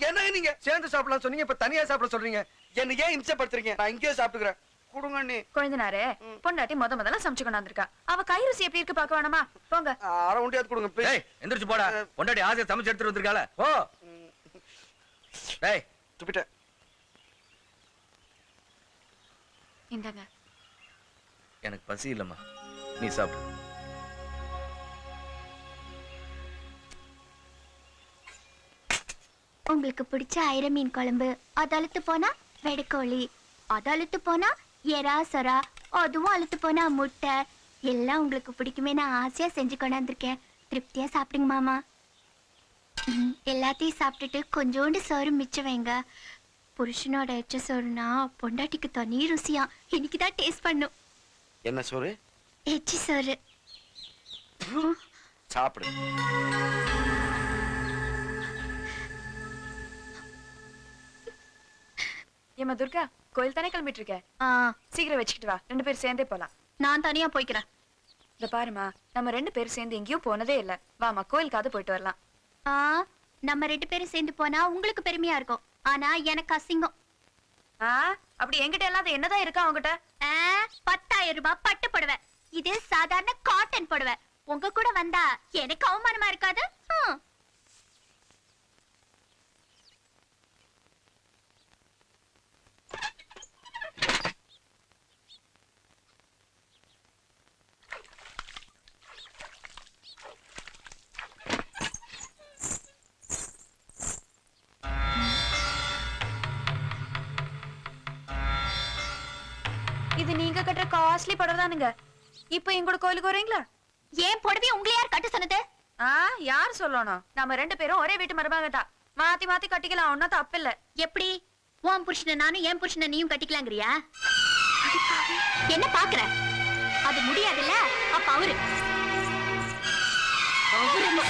என்ன நீங்க சேர்ந்து சாப்பிடலாம் சொன்னீங்க, இப்ப தனியா சாப்பிட சொல்றீங்க. என்ன ஏன் இம்சப்படுத்துறீங்க? நான் இங்கேயே சாப்பிட்டுக்கிறேன். குடுங்க நீ. குழந்தைனாரே, பொண்டாட்டி முதல்ல சமைச்சு கொண்டு வந்திருக்கா. அவ கை ருசி எப்படி இருக்கு பாக்க வேணாமா? போங்க. அரை உண்டியாவது கொடுங்க ப்ளீஸ். ஏய், எந்திரச்சு போடா. பொண்டாட்டி ஆசையா சமைச்சு எடுத்துட்டு வந்திருக்காள. ஓ டேய், துப்பிட்ட. இந்தாங்க. எனக்கு பசி இல்லம்மா, நீ சாப்பிடு. உங்களுக்கு பிடிச்ச ஐர மீன் குழம்பு, அது அழுத்து போனா வெடுக்கோழி, அது அழுத்து போனா எறா சொரா, அதுவும் அழுத்து போனா முட்டை, எல்லாம் உங்களுக்கு பிடிக்குமே. நான் ஆசையா செஞ்சு கொண்டாந்துருக்கேன். திருப்தியா சாப்பிடுங்க மாமா. எல்லாத்தையும் சாப்பிட்டுட்டு கொஞ்சோண்டு சோறு மிச்சம் வைங்க. புருஷனோட எச்ச சோறுனா பொண்டாட்டிக்கு தனி ருசியா. இன்னைக்குதான் டேஸ்ட் பண்ணும். என்ன சோறு? எச்சி சோறு. சாப்பிடு. ஏமா துர்கா, கோயில் தானே கிளம்பிட்டு இருக்க? சீக்கிரம் வச்சுக்கிட்டு வா, 2 பேரும் சேர்ந்தே போலாம். நான் தனியா போய்க்கிறேன். இந்த பாருமா, நம்ம 2 பேரும் சேர்ந்து எங்கேயும் போனதே இல்ல. வாமா, கோயிலுக்காவது போயிட்டு வரலாம். நம்ம 2 பேரும் சேர்ந்து போனா உங்களுக்கு பெருமையா இருக்கும், ஆனா எனக்கு அசிங்கம். அப்படி என்கிட்ட எல்லாம் என்னதான் இருக்கா உங்ககிட்ட? 10,000 ரூபாய் பட்டு புடவை. இது சாதாரண காட்டன் புடவை. உங்க கூட வந்தா எனக்கு அவமானமா இருக்காது? இது நீங்க கட்டுற காஸ்ட்லி படர்தானுங்க. இப்போ எங்கூட கோயிலுக்கு வரீங்களா? ஏன் புடவை உங்களை யார் கட்ட சொன்னது? யார் சொல்லணும்? நம்ம 2 பேரும் ஒரே வீட்டு மருமக தான். மாத்தி மாத்தி கட்டிக்கலாம், ஒன்னும் தப்பு இல்ல. எப்படி? உன் புருஷனை நானும் என் புருஷனை நீயும் கட்டிக்கலாங்கிறியா? என்ன பாக்குற? அது முடியாதுல்ல. அப்ப அவரு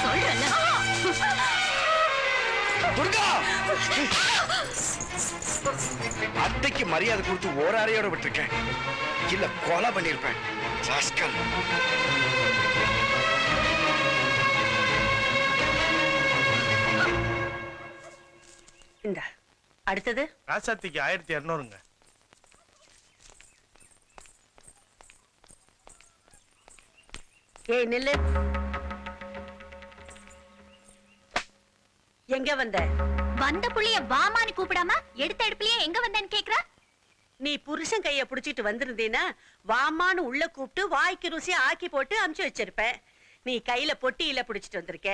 சொல்றல. அத்தைக்கு மரியாதை கொடுத்து ஓராரையோட விட்டுருக்கேன், இல்ல கொலை பண்ணிருப்பேன். இந்த அடுத்தது ராசாத்திக்கு 1200ங்க. ஏய் நில்லு. எங்க வந்த? வந்த புள்ளைய வாமான்னு கூப்பிடாம எடுத்த எடுப்புலயே எங்க வந்தேன்னு கேக்குற? நீ புருஷன் கைய புடிச்சிட்டு வந்திருந்தீனா வாமான்னு உள்ள கூப்பிட்டு வாய்க்கு ருசியா ஆக்கி போட்டு அமுச்சு வச்சிருப்பேன். நீ கையில பொட்டியில புடிச்சிட்டு வந்திருக்க,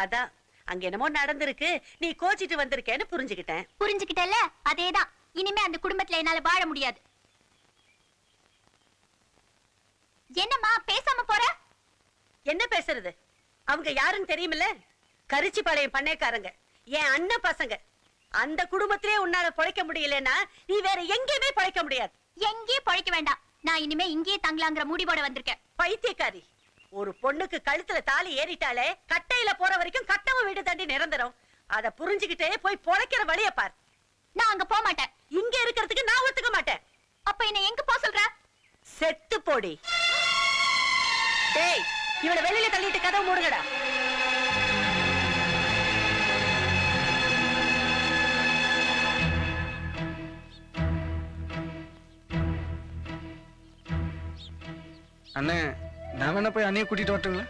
அதான் அங்க என்னமோ நடந்திருக்கு, நீ கோச்சிட்டு வந்திருக்கேன்னு புரிஞ்சுக்கிட்டேன். புரிஞ்சுக்கிட்டல? அதேதான். இனிமே அந்த குடும்பத்துல என்னால வாழ முடியாது. என்னம்மா பேசாம போற? என்ன பேசுறது? அவங்க யாருன்னு தெரியுமில்ல? கரிச்சிபாளையம் பண்ணைக்காரங்க, என் அண்ணன் பசங்க. அந்த குடும்பத்திலே உன்னால பொழைக்க முடியலன்னா நீ வேற எங்கேயுமே பொழைக்க முடியாது. எங்கேயும் பொழைக்க வேண்டாம், நான் இனிமே இங்கேயே தங்கலாங்கிற முடிவோட வந்திருக்கேன். பைத்தியக்காரி, ஒரு பொண்ணுக்கு கழுத்துல தாலி ஏறிட்டாலே கட்டையில போற வரைக்கும் கட்டவ வீடு தாண்டி நிரந்தரம். அத புரிஞ்சுக்கிட்டே போய் பொழைக்கிற வழிய பார். நான் அங்க போக மாட்டேன். இங்க இருக்கிறதுக்கு நான் ஒத்துக்க மாட்டேன். அப்ப என்ன எங்க போ சொல்ற? செத்து போடி. டேய், இவளை வெளியில தள்ளிட்டு கதவு மூடுங்கடா. அண்ணே, நான் வேணா போய் அண்ணியை கூட்டிட்டு வரட்டுங்களா?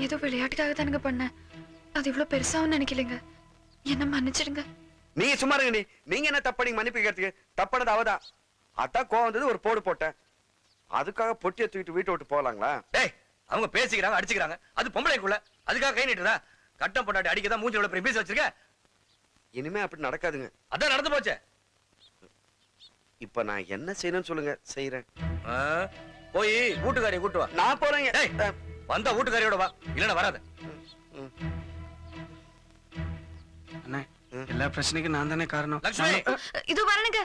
ஏதோ விளையாட்டுக்காக தானுங்க பண்ணேன். அது இவ்வளவு பெருசாவும் நினைக்கலைங்க. என்ன மன்னிச்சிடுங்க. நீங்க சும்மா இருங்க. நீங்க என்ன தப்படி மன்னிப்பு கேட்கறதுக்கு? தப்பானது அவதான். அதான் கோவம் வந்தது, ஒரு போடு போட்டேன். அதுக்காக பொட்டியை தூக்கிட்டு வீட்டை விட்டு போகலாங்களா? டேய், அவங்க பேசிக்கிறாங்க, அடிச்சுக்கிறாங்க. அது பொம்பளைக்குள்ள. அதுக்காக கை நீட்டுதா? கட்டம் போட்டாட்டி அடிக்கதான் மூஞ்சி எவ்வளவு பெரிய பீஸ் வச்சிருக்க. இனிமே அப்படி நடக்காதுங்க. அதான் நடந்து போச்சே. இப்ப நான் என்ன செய்யணும்னு சொல்லுங்க, செய்யறேன். போய் வீட்டுக்காரியை கூட்டு வா. நான் போறேங்க. வந்தா வீட்டுக்காரியோட வா, இல்லன்னா வராத. அண்ணே, எல்லா பிரச்சனைக்கும் நான் தானே காரணம். லட்சுமி, இது வரணுங்க.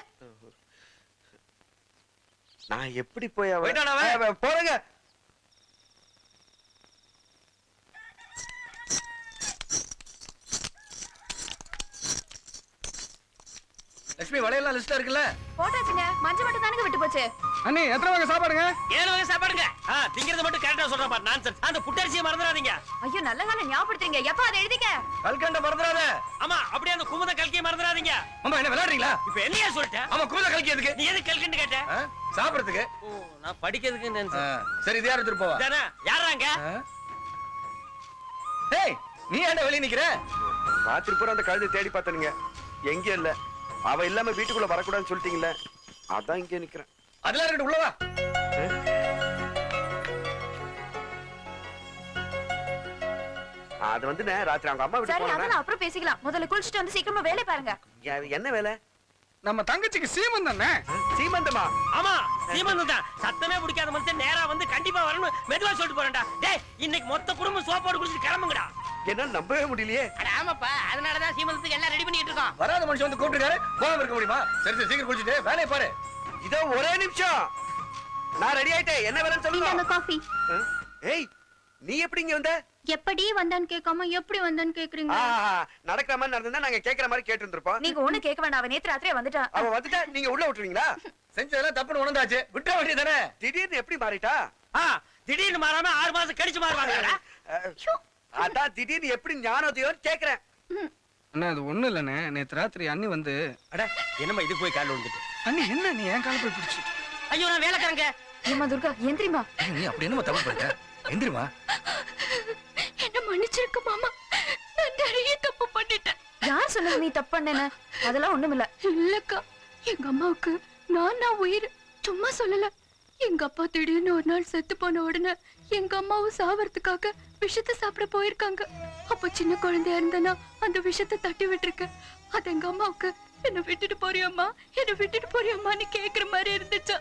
நான் எப்படி போய் போயிட்டானா? போறேங்க. லட்சுமி, வளையெல்லாம் லிஸ்ட்ல இருக்குல்ல? போட்டாச்சுங்க. மஞ்சள் மட்டும் தானுங்க விட்டு போச்சு. அண்ணே, எத்தனை வகை சாப்பாடுங்க? 7 வகை சாப்பாடுங்க. திங்கிறது மட்டும் கரெக்டா சொல்ற பாரு. நான்சென்ஸ். அந்த புட்டரிசியை மறந்துடாதீங்க. ஐயோ, நல்ல காலம் ஞாபகப்படுத்துறீங்க. எப்ப அதை எழுதிக்க? கல்கண்ட மறந்துடாத. ஆமா, அப்படியே அந்த குமுத கல்கியை மறந்துடாதீங்க. அம்மா, என்ன விளையாடுறீங்களா? இப்ப என்னையா சொல்லிட்டேன்? ஆமா, குமுத கல்கி எதுக்கு? நீ எதுக்கு கல்கண்டு கேட்ட? சாப்பிடுறதுக்கு. நான் படிக்கிறதுக்கு நினைச்சேன். சரி, இது யார் எடுத்துட்டு போவா? தானே? யாராங்க? டேய், நீ ஏன்டா வெளிய நிக்கிற? ராத்திரி பூரா அந்த கழுதை தேடி பார்த்தனுங்க, எங்க இல்ல. அவ இல்லாம வீட்டுக்குள்ள வரக்கூடாதுன்னு சொல்லிட்டீங்கல்ல, அதான் இங்க நிக்கிறேன். அதெல்லாம் இருக்கட்டும், உள்ள வா. அது வந்து ராத்திரி அவங்க அம்மா சரி, வீட்டுக்கு அதெல்லாம் போனா. அப்புறம் பேசிக்கலாம். முதல்ல குளிச்சுட்டு வந்து சீக்கிரமா வேலைய பாருங்க. என்ன வேலை? நம்ம தங்கச்சிக்கு சீமந்தம் தானே. சீமந்தமா? ஆமா, சீமந்தம் தான். சத்தமே பிடிக்காத மனுஷன் நேரா வந்து கண்டிப்பா வரணும் மெதுவா சொல்லிட்டு போறேன்டா. டேய், இன்னைக்கு மொத்த குடும்பம் சோப்பாடு குடிச்சிட்டு கிளம்புங்கடா. என்ன நம்பவே முடியலையே. அட ஆமாப்பா, அதனாலதான் சீமந்தத்துக்கு எல்லாம் ரெடி பண்ணிட்டு இருக்கோம். வராத மனுஷன் வந்து கூப்பிட்டுருக்காரு, போகாம இருக்க முடியுமா? சரி சரி, சீக்கிரம் குளிச்சுட்டு வேலையை பாரு. இதோ ஒரே நிமிஷம், நான் ரெடி ஆயிட்டேன். என்ன வேலைன்னு சொல்லுங்க. காஃபி. ஏய், நீ எப்படி இங்க வந்த? எப்படி வந்தான்னு கேட்காம எப்படி வந்தான்னு கேக்குறீங்க? நடக்கிற மாதிரி நடந்தா நாங்க கேக்குற மாதிரி கேட்டு இருந்திருப்போம். நீங்க ஒண்ணு கேட்க வேண்டாம். அவ நேத்து ராத்திரியே வந்துட்டா. அவ வந்துட்டா நீங்க உள்ள விட்டுருவீங்களா? செஞ்சதெல்லாம் தப்புன்னு உணர்ந்தாச்சு, விட்டுற வேண்டியதானே? திடீர்னு எப்படி மாறிட்டா? திடீர்னு மாறாம 6 மாசம் கழிச்சு மாறுவாங்கடா. அதான் திடீர்னு எப்படி ஞானோதயம் கேக்குறேன். அண்ணா, அது ஒண்ணு இல்லண்ணே. நேத்து ராத்திரி அண்ணி வந்து. அட, என்னம்மா இது போய் கால்ல விழுந்துட்டு? அண்ணி, என்ன நீ என் கால போய் பிடிச்சி? ஐயோ, நான் வேலைக்காரங்க. ஏமா துர்கா, எந்திரிமா. நீ அப்படி என்னமா தப்பு பண்ணிட்ட? எந்திரிமா. என்ன மன்னிச்சிருக்க மாமா, நான் நிறைய தப்பு பண்ணிட்டேன். யார் சொன்னது நீ தப்பு பண்ணேன்னு? அதெல்லாம் ஒண்ணுமில்ல. இல்லக்கா, எங்க அம்மாவுக்கு நான் உயிர். சும்மா சொல்லல. எங்க அப்பா திடீர்னு ஒரு நாள் செத்து போன உடனே எங்க அம்மாவும் சாவறதுக்காக விஷத்தை சாப்பிட போயிருக்காங்க. அப்ப சின்ன குழந்தையா இருந்தனா அந்த விஷத்தை தட்டி விட்டுருக்க. அது எங்க அம்மாவுக்கு என்ன விட்டுட்டு போறியம்மா, என்ன விட்டுட்டு போறியம்மான்னு கேக்குற மாதிரி இருந்துச்சா.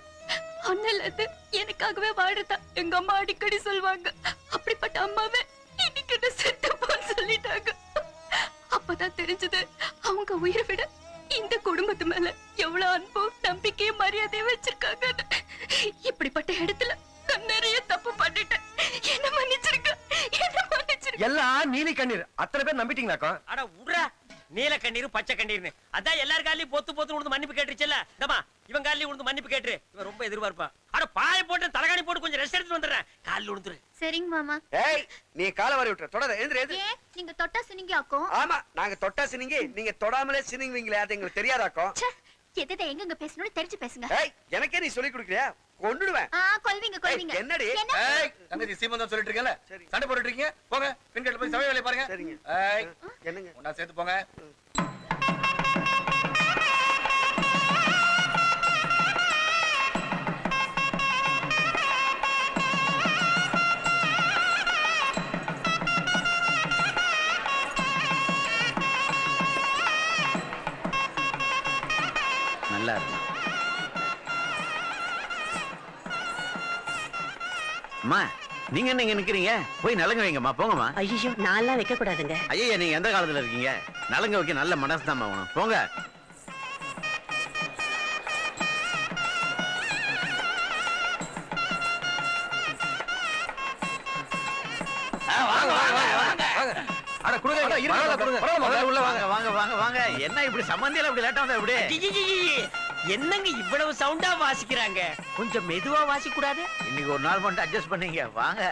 அண்ணல இருந்து எனக்காகவே வாழறதா எங்க அம்மா அடிக்கடி சொல்லுவாங்க. அப்படிப்பட்ட அம்மாவே இன்னைக்கு என்ன செத்து போன்னு சொல்லிட்டாங்க. அப்பதான் தெரிஞ்சது அவங்க உயிரை விட இந்த குடும்பத்து மேல எவ்வளவு அன்பும் நம்பிக்கையும் மரியாதையும் வச்சிருக்காங்க. இப்படிப்பட்ட இடத்துல நான் நிறைய தப்பு பண்ணிட்டேன். என்ன மன்னிச்சிருக்க, என்ன மன்னிச்சிருக்க. எல்லாம் நீலி கண்ணீர். அத்தனை பேர் நம்பிட்டீங்களாக்கா? அட உட்ரா, நீல கண்ணீர் பச்சை கண்ணீர்னு அதான் எல்லார் காலையும் பொத்து பொத்து விழுந்து மன்னிப்பு கேட்டுருச்சுல்ல. இந்தமா இவன் காலையும் விழுந்து மன்னிப்பு கேட்டுரு. இவன் ரொம்ப எதிர்பார்ப்பான். அட பாய போட்டு தலகாணி போட்டு கொஞ்சம் ரெஸ்ட் எடுத்து வந்துடுறேன். காலில் விழுந்துரு. சரிங்க மாமா. ஏய், நீ காலை வாரி விட்டுற. தொடாத. எந்திர. நீங்க தொட்டா சினிங்கி ஆக்கும். ஆமா, நாங்க தொட்டா சினிங்கி, நீங்க தொடாமலே சினிங்குவீங்களே, அது எங்களுக்கு தெரியாதாக்கும். எதை எங்க பேசணும்னு தெரிஞ்சு பேசுங்க. ஏய், எனக்கே நீ சொல்லி கொடுக்கறியா? கொன்னுடுவேன். கொல்வீங்க கொல்வீங்க. என்னடி? ஏய், தங்கச்சி சீமந்தம் சொல்லிட்டு இருக்கல. சண்டை போட்டுட்டு இருக்கீங்க. போங்க, பெண்கள் போய் சமையல் வேலைய பாருங்க. சரிங்க. ஏய், என்னங்க? ஒண்ணா சேர்த்து போங்க. நல்லா இருக்கு. அம்மா, நீங்க என்ன இங்க நிக்கிறீங்க? போய் நலங்க வைங்கம்மா, போங்கம்மா. ஐயோ நான்லாம் வைக்க கூடாதுங்க. ஐயா நீங்க எந்த காலத்துல இருக்கீங்க? நலங்க வைக்க நல்ல மனசு தான் ஆகணும். போங்க. என்ன இப்படி சம்பந்தியில இப்படி லேட்டா வந்தா இப்படி? என்னங்க இவ்வளவு சவுண்டா வாசிக்கிறாங்க? கொஞ்சம் மெதுவா வாசிக்க கூடாது? இன்னைக்கு ஒரு நாள் மட்டும் அட்ஜஸ்ட் பண்ணீங்க. வாங்க.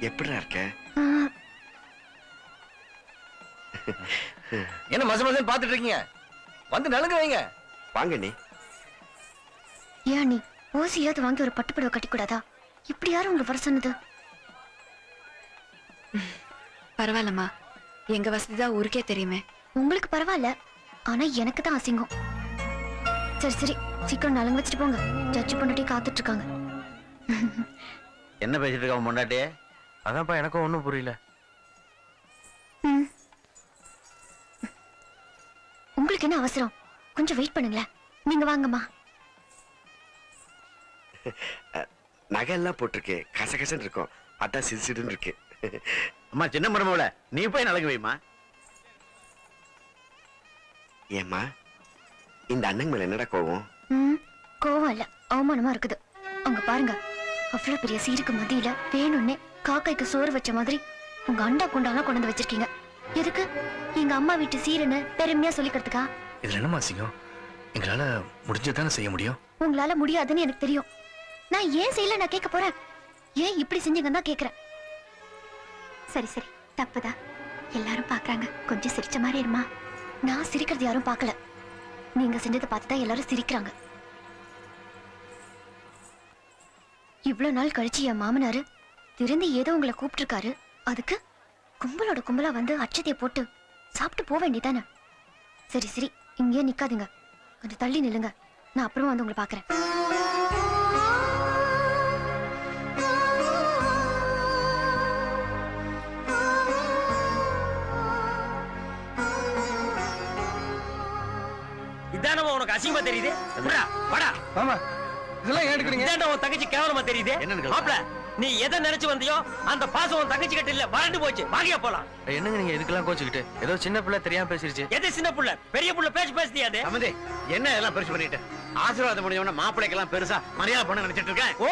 எப்படிடா இருக்க? என்ன மச மசன்னு பாத்துட்டு இருக்கீங்க? வந்து நலுங்க வைங்க. வாங்க நீ. ஏன் நீ ஓசியாவது வாங்கி ஒரு பட்டுப்படவை கட்டி கூடாதா? இப்படி யாரும் உங்களுக்கு வர சொன்னது? பரவாயில்லம்மா, எங்க வசதிதான் ஊருக்கே தெரியுமே. உங்களுக்கு பரவாயில்ல, ஆனா எனக்கு தான் அசிங்கம். சரி சரி, சீக்கிரம் நலங்கு வச்சுட்டு போங்க. ஜட்ஜி பொண்டாட்டி காத்துட்டு இருக்காங்க. என்ன பேசிட்டு இருக்க முன்னாடி? அதான்ப்பா எனக்கும் ஒண்ணும் புரியல. உங்களுக்கு என்ன அவசரம்? கொஞ்சம் வெயிட் பண்ணுங்களேன். நீங்க வாங்கம்மா. நகை எல்லாம் போட்டிருக்கு, கசகசன்னு இருக்கும். அதான் சிரிச்சிடுன்னு இருக்கு. அம்மா சின்ன மருமவள, நீ போய் நலங்கு வைமா. ஏம்மா இந்த அண்ணன் மேல என்னடா கோவம்? கோவம் இல்ல, அவமானமா இருக்குது. அங்க பாருங்க, அவ்வளவு பெரிய சீருக்கு மத்தியில வேணும்னே காக்கைக்கு சோறு வச்ச மாதிரி உங்க அண்டா குண்டாலாம் கொண்டு வந்து வச்சிருக்கீங்க. எதுக்கு? எங்க அம்மா வீட்டு சீருன்னு பெருமையா சொல்லிக்கிறதுக்கா? இதுல என்ன மாசியம்? எங்களால முடிஞ்சதானே செய்ய முடியும். உங்களால முடியாதுன்னு எனக்கு தெரியும். நான் ஏன் செய்யல நான் கேட்க போறேன். ஏன் இப்படி செஞ்சீங்கன்னு தான் கேக்குறேன். சரி சரி, தப்புதான். எல்லாரும் பாக்குறாங்க, கொஞ்சம் சிரிச்ச மாதிரி இருமா. நான் சிரிக்கிறது யாரும் பார்க்கல. நீங்க செஞ்சதை பார்த்துதான் எல்லாரும் சிரிக்கிறாங்க. இவ்வளவு நாள் கழிச்சு என் மாமனாரு திருந்தி ஏதோ உங்களை கூப்பிட்டுருக்காரு. அதுக்கு கும்பலோட கும்பலா வந்து அச்சதைய போட்டு சாப்பிட்டு போக வேண்டியதானே? சரி சரி, இங்கே நிக்காதீங்க, கொஞ்சம் தள்ளி நில்லுங்க. நான் அப்புறமா வந்து உங்களை பாக்குறேன். இதானமா உனக்கு அசிங்கமா தெரியுது? வாடா. ஆமா, இதெல்லாம் ஏன் எடுக்கிறீங்க? இதாண்டா உன் தங்கச்சி கேவலமா தெரியுது? மாப்ள, நீ எதை நினைச்சு வந்தியோ அந்த பாசம் உன் தங்கச்சி கிட்ட இல்ல, வறண்டு போச்சு. வாங்கியா போலாம். என்னங்க நீங்க இதுக்கெல்லாம் கோச்சுக்கிட்டு? ஏதோ சின்ன பிள்ளை தெரியாம பேசிருச்சு. எது சின்ன புள்ள? பெரிய புள்ள பேசியாது. அமதே, என்ன எல்லாம் பெருசு பண்ணிட்டு? ஆசீர்வாதம் முடிஞ்சவன மாப்பிள்ளைக்கெல்லாம் பெருசா மரியாதை பண்ண நினைச்சிட்டு இருக்கேன். ஓ,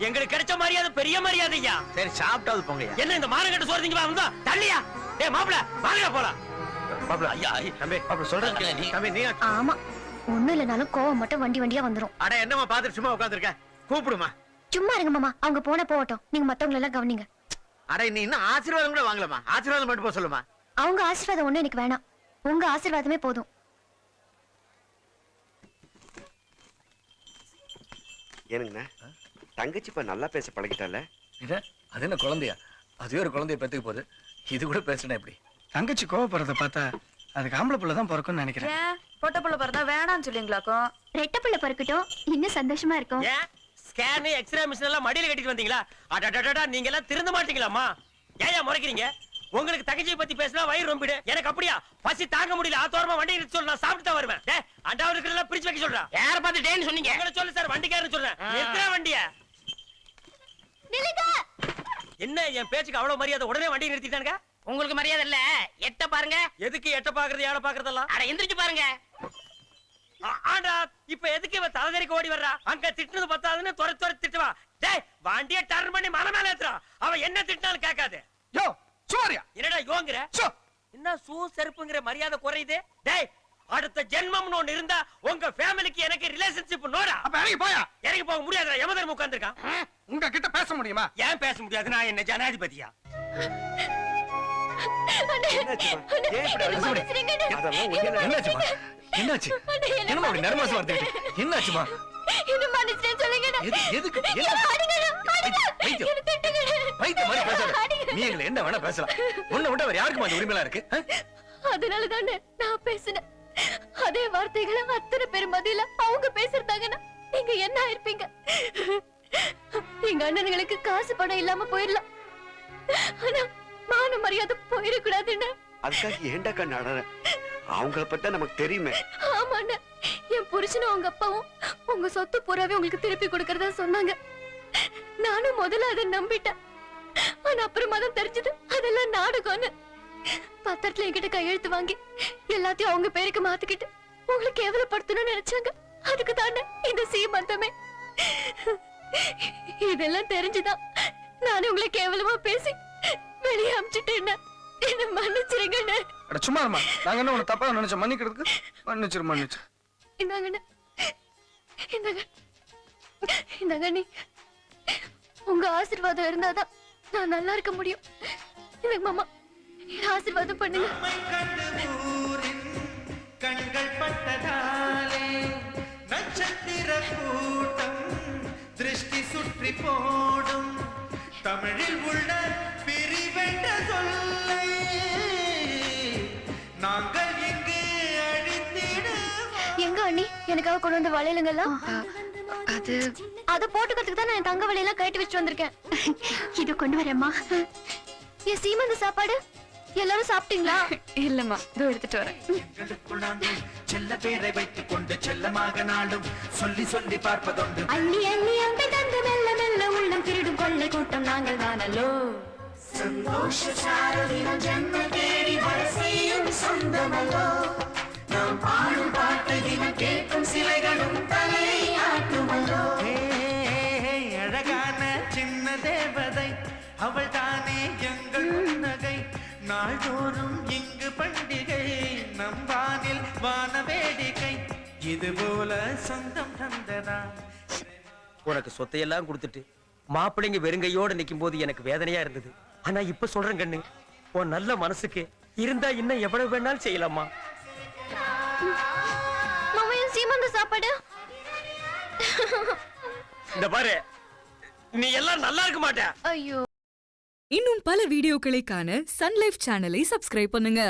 எங்களுக்கு கிடைச்ச மரியாதை பெரிய மரியாதையா? சரி, சாப்பிட்டாவது போங்கயா. என்ன இந்த மானங்கட்ட சோறு திங்க வந்தா? தள்ளியா? டேய் மாப்ள, வாங்கியா போலாம். மாப்ள, ஐயா தம்பி, மாப்ள சொல்றேன் நீ. தம்பி நீ. ஆமா, ஒண்ணும் இல்லனாலும் கோவம் மட்டும் வண்டி வண்டியா வந்துரும். அட என்னமா பாத்துட்டு சும்மா உட்கார்ந்திருக்க? கூப்பிடுமா. சும்மா இருங்க மாமா, அவங்க போன போகட்டும். நீங்க மத்தவங்க எல்லாம் கவனிங்க. அட நீ இன்னும் ஆசீர்வாதம் கூட வாங்கலமா. ஆசீர்வாதம் மட்டும் போ சொல்லுமா. அவங்க ஆசீர்வாதம் ஒண்ணு எனக்கு வேணாம், உங்க ஆசீர்வாதமே போதும். ஏனுங்கண்ணா, தங்கச்சி இப்ப நல்லா பேச பழகிட்டால? அது என்ன குழந்தையா? அதுவே ஒரு குழந்தைய பெத்துக்கு போகுது, இது கூட பேசுனா எப்படி? தங்கச்சி கோவப்படுறத பார்த்தா அதுக்கு ஆம்பளை புள்ள தான் பிறக்கும்னு நினைக்கிறேன். பொட்ட புள்ள பிறந்தா வேணாம்னு சொல்லுங்களாக்கும்? ரெட்ட பிள்ளை பிறக்கட்டும், இன்னும் சந்தோஷமா இருக்கும். ஸ்கேன் எக்ஸ்ரே மிஷின் எல்லாம் மடியில கட்டிட்டு வந்தீங்களா? அடடடடா, நீங்க எல்லாம் திருந்த மாட்டீங்களாமா? ஏயா முறைக்கிறீங்க? உங்களுக்கு தங்கச்சியை பத்தி பேசினா வயிறு ரொம்பிடு. எனக்கு அப்படியா? பசி தாங்க முடியல, ஆத்தோரமா வண்டி நிறுத்தி சொல்லு, நான் சாப்பிட்டு தான் வருவேன். டேய், அண்டாவுல இருக்கிறதெல்லாம் பிரிச்சு வைக்க சொல்றேன். யார பார்த்து டேன்னு சொன்னீங்க? எங்களை சொல்லு சார், வண்டிக்காரன்னு சொல்றேன். நிறுத்துற வண்டிய. நில்லுங்க. என்ன என் பேச்சுக்கு அவ்வளவு மரியாதை? உடனே வண்டி நிறுத்திட்டானுங்க. உங்களுக்கு மரியாதை இல்ல, எட்ட பாருங்க. எதுக்கு எட்ட பாக்குறது, ஏழை பாக்குறதெல்லாம்? அட எந்திரிச்சு பாருங்க. ஆண்டா, இப்ப எதுக்கு இவ தலைதறிக்கு ஓடி வர்றா? அங்க திட்டுனது பத்தாதுன்னு துறை திட்டுவா. டேய், வண்டியை டர்ன் பண்ணி மலை மேல ஏத்துறா. அவ என்ன திட்டினாலும் கேட்காது. யோ சூரியா, என்னடா யோங்கற? என்ன சூ செருப்புங்கிற மரியாதை குறையுது? டேய், அடுத்த ஜென்மம்னு ஒண்ணு இருந்தா உங்க ஃபேமிலிக்கு எனக்கு ரிலேஷன்ஷிப் நோடா. அப்ப இறங்கி போயா. இறங்கி போக முடியாதுடா, யமதர்ம உட்கார்ந்திருக்கான். உங்க கிட்ட பேச முடியுமா? ஏன் பேச முடியாது? நான் என்ன ஜனாதிபதியா? என்னாச்சுமா? என்னாச்சு? என்னமா அப்படி நர்வஸா வருது? என்னாச்சுமா? என்ன மன்னிச்சிட்டே சொல்லுங்க. எதுக்கு? பைத்தியம் மாதிரி பேசாத. நீ எங்களை என்ன வேணா பேசலாம். உன்னை விட வேற யாருக்கும் அந்த உரிமையா இருக்கு? அதனால தானே நான் பேசினேன். அதே வார்த்தைகளை அத்தனை பேர் மத்தியில அவங்க பேசிருந்தாங்கன்னா நீங்க என்ன ஆயிருப்பீங்க? எங்க அண்ணனுங்களுக்கு காசு பணம் இல்லாம போயிடலாம், ஆனா மான மரியாதை போயிடக்கூடாதுன்னு. அதுக்காக ஏண்டாக்கா நடற? அவங்கள பத்தி நமக்கு தெரியுமே. ஆமாண்ணா, என் புருஷனும் உங்க அப்பாவும் உங்க சொத்து பூராவே உங்களுக்கு திருப்பி கொடுக்கறதா சொன்னாங்க. நானும் முதல்ல அதை நம்பிட்டேன். ஆனா அப்புறமா தான் தெரிஞ்சது அதெல்லாம் நாடகம்னு. பத்திரத்துல என்கிட்ட கையெழுத்து வாங்கி எல்லாத்தையும் அவங்க பேருக்கு மாத்திக்கிட்டு உங்களை கேவலப்படுத்தணும்னு நினைச்சாங்க. அதுக்கு தானே இந்த சீமந்தமே. இதெல்லாம் தெரிஞ்சுதான் நானும் உங்களை கேவலமா பேசி வெளியே அமிச்சிட்டேன். என்ன மன்னிச்சிருங்க. சும்மா இருமா, நாங்க என்ன உனக்கு தப்பா நினைச்சோம், மன்னிக்கிறதுக்கு மன்னிச்சு. இந்தாங்க இந்தாங்க இந்தாங்க, நீ உங்க ஆசீர்வாதம் இருந்தாதான் நான் நல்லா இருக்க முடியும். இந்தாங்க மாமா, ஆசீர்வாதம் பண்ணுங்க. கண்கள் பட்டதாலே நட்சத்திர கூட்டம் திருஷ்டி சுற்றி போடும். தமிழில் உள்ள பிரிவென்ற சொல்லை நாங்கள் இங்கு அழித்திடுவோம். எங்க அண்ணி எனக்காக கொண்டு வந்து வளையலுங்கெல்லாம்? அத போட்டுக்கிறதுக்கு தான் நான் என் தங்க வளையெல்லாம் கட்டி வச்சு வந்திருக்கேன். இது கொண்டு வரேம்மா. என் சீமந்த சாப்பாடு எல்லாரும் சாப்பிட்டீங்களா? இல்லம்மா, இதோ எடுத்துட்டு வரேன். செல்ல பேரை வைத்துக் கொண்டு செல்லமாக நாடும் சொல்லி சொல்லி பார்ப்பதுண்டு. அள்ளி அள்ளி அம்பை தந்து மெல்ல மெல்ல உள்ளம் திருடும் கொள்ளை கூட்டம் நாங்கள் தானல்லோ. சந்தோஷ சாரதினம் ஜென்ம தேடி வர செய்யும் சொந்தமல்லோ. நாம் பாடும் பாட்டு தினம் கேட்கும் சிலைகளும் தலையை ஆட்டுமல்லோ. அழகான சின்ன தேவதை அவள் தானே எங்கள் புன்னகை. நாள்தோறும் இங்கு பண்டிகை, நம் வானில் வான வேடிக்கை. இது போல சொந்தம் தந்ததா. உனக்கு சொத்தையெல்லாம் கொடுத்துட்டு மாப்பிள்ளைங்க வெறுங்கையோட நிக்கும் போது எனக்கு வேதனையா இருந்தது. ஆனா இப்ப சொல்றேன் கண்ணு, உன் நல்ல மனசுக்கு இருந்தா இன்னும் எவ்வளவு வேணாலும் செய்யலாமா. மாமா, என் சீமந்த சாப்பாடு. இந்த பாரு, நீ எல்லாம் நல்லா இருக்க மாட்ட. ஐயோ. இன்னும் பல வீடியோக்களை காண சன் லைஃப் சேனலை சப்ஸ்கிரைப் பண்ணுங்க.